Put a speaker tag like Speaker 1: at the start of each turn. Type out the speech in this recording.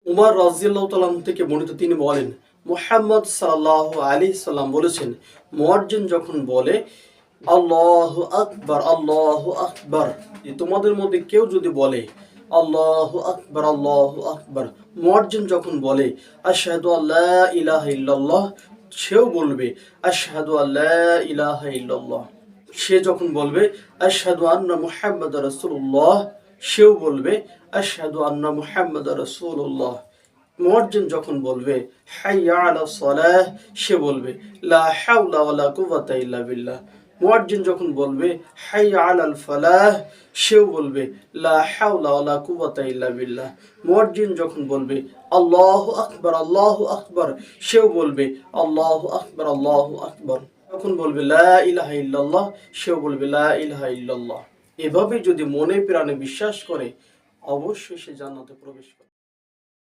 Speaker 1: উমর রাদিয়াল্লাহু তাআলা আনহু থেকে বর্ণিত, তিনি বলেন, মুহাম্মদ সাল্লাল্লাহু আলাইহি সাল্লাম বলেছেন, মুয়াজ্জিন যখন বলে আল্লাহু আকবার, আল্লাহু আকবার, যে তোমাদের মধ্যে কেউ যদি বলে আল্লাহু আকবার, আল্লাহু আকবার, মুয়াজ্জিন যখন বলে আশহাদু আল্লা ইলাহা ইল্লাল্লাহ, সেও বলবে আশহাদু আল্লা ইলাহা ইল্লাল্লাহ। সে যখন বলবে আশহাদু আন্না মুহাম্মাদার রাসূলুল্লাহ, সেও বলবে আশহাদু আন্না মুহাম্মাদার রাসূলুল্লাহ। মুয়াজ্জিন যখন বলবে হাইয়া আলাস সালাহ, সে বলবে লা হাওলা ওয়ালা কুওয়াতা ইল্লা বিল্লাহ। মুয়াজ্জিন যখন বলবে হাইয়া আলাল ফালাহ, সেও বলবে লা হাওলা ওয়ালা কুওয়াতা ইল্লা বিল্লাহ। মুয়াজ্জিন যখন বলবে আল্লাহু আকবার, আল্লাহু আকবার, সেও বলবে আল্লাহু আকবার, আল্লাহু আকবার। যখন বলবে লা ইলাহা ইল্লাল্লাহ, সেও বলবে লা ইলাহা ইল্লাল্লাহ। এভাবে যদি মনে প্রাণে বিশ্বাস করে, অবশ্যই সে জান্নাতে প্রবেশ করে।